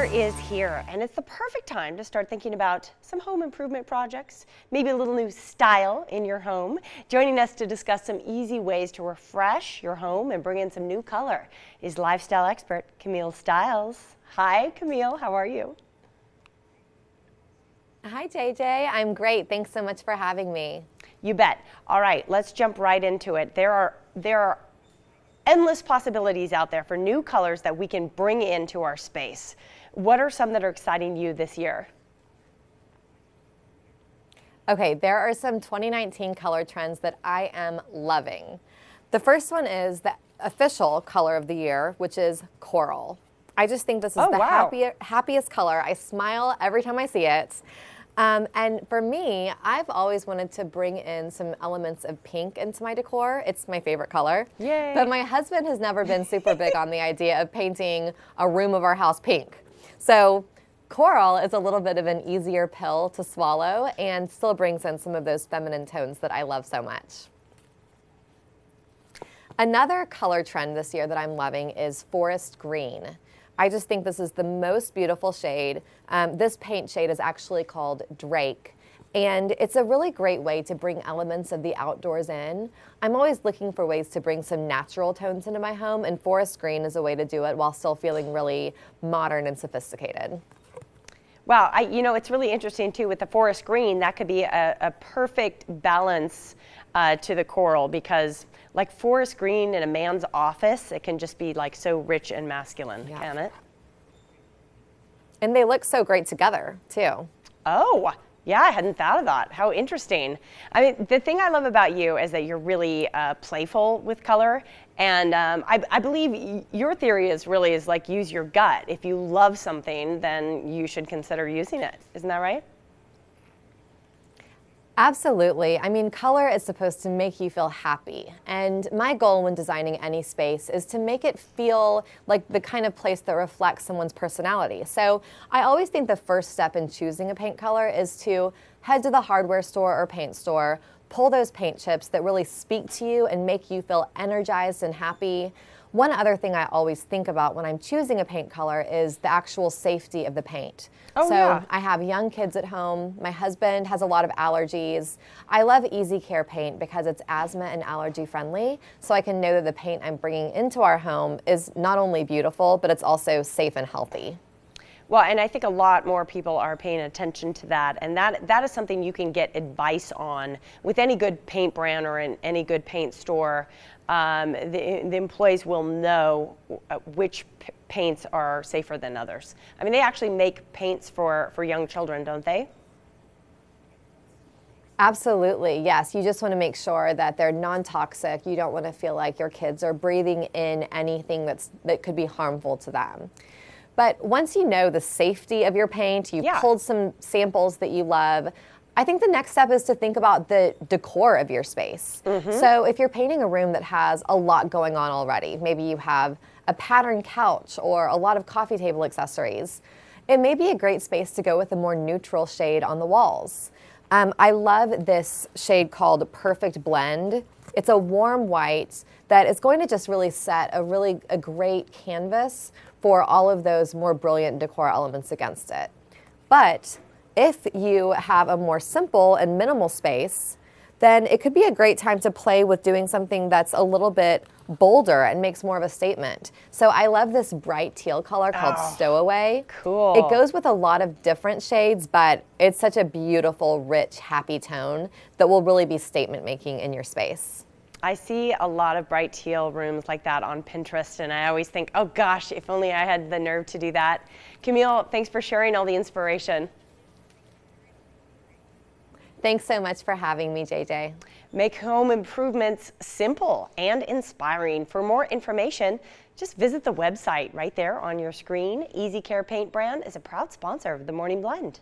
is here, and it's the perfect time to start thinking about some home improvement projects, maybe a little new style in your home. Joining us to discuss some easy ways to refresh your home and bring in some new color is lifestyle expert Camille Styles. Hi, Camille. How are you? Hi, JJ. I'm great. Thanks so much for having me. You bet. All right, let's jump right into it. There are endless possibilities out there for new colors that we can bring into our space. What are some that are exciting you this year? Okay, there are some 2019 color trends that I am loving. The first one is the official color of the year, which is coral. I just think this is happiest color. I smile every time I see it. And for me, I've always wanted to bring in some elements of pink into my decor. It's my favorite color. Yay. But my husband has never been super big on the idea of painting a room of our house pink. So coral is a little bit of an easier pill to swallow and still brings in some of those feminine tones that I love so much. Another color trend this year that I'm loving is forest green. I just think this is the most beautiful shade. This paint shade is actually called Drake, and it's a really great way to bring elements of the outdoors in. I'm always looking for ways to bring some natural tones into my home, and forest green is a way to do it while still feeling really modern and sophisticated. Wow, it's really interesting too with the forest green. That could be a perfect balance to the coral, because like forest green in a man's office, it can just be like so rich and masculine, can it? And they look so great together too. Oh, yeah, I hadn't thought of that. How interesting. I mean, the thing I love about you is that you're really playful with color. And I believe your theory is like use your gut. If you love something, then you should consider using it. Isn't that right? Absolutely. I mean, color is supposed to make you feel happy. And my goal when designing any space is to make it feel like the kind of place that reflects someone's personality. So I always think the first step in choosing a paint color is to head to the hardware store or paint store, pull those paint chips that really speak to you and make you feel energized and happy. One other thing I always think about when I'm choosing a paint color is the actual safety of the paint. I have young kids at home. My husband has a lot of allergies. I love Easy Care paint because it's asthma and allergy friendly, so I can know that the paint I'm bringing into our home is not only beautiful, but it's also safe and healthy. Well, and I think a lot more people are paying attention to that, and that is something you can get advice on with any good paint brand or in any good paint store. The employees will know which paints are safer than others. I mean, they actually make paints for young children, don't they? Absolutely, yes. You just want to make sure that they're non-toxic. You don't want to feel like your kids are breathing in anything that could be harmful to them. But once you know the safety of your paint, you've pulled some samples that you love, I think the next step is to think about the decor of your space. So if you're painting a room that has a lot going on already, maybe you have a patterned couch or a lot of coffee table accessories, it may be a great space to go with a more neutral shade on the walls. I love this shade called Perfect Blend. It's a warm white that is going to just really set a great canvas for all of those more brilliant decor elements against it. But if you have a more simple and minimal space, then it could be a great time to play with doing something that's a little bit bolder and makes more of a statement. So I love this bright teal color called Stowaway. Cool. It goes with a lot of different shades, but it's such a beautiful, rich, happy tone that will really be statement making in your space. I see a lot of bright teal rooms like that on Pinterest, and I always think, oh gosh, if only I had the nerve to do that. Camille, thanks for sharing all the inspiration. Thanks so much for having me, JJ. Make home improvements simple and inspiring. For more information, just visit the website right there on your screen. Easy Care Paint brand is a proud sponsor of the Morning Blend.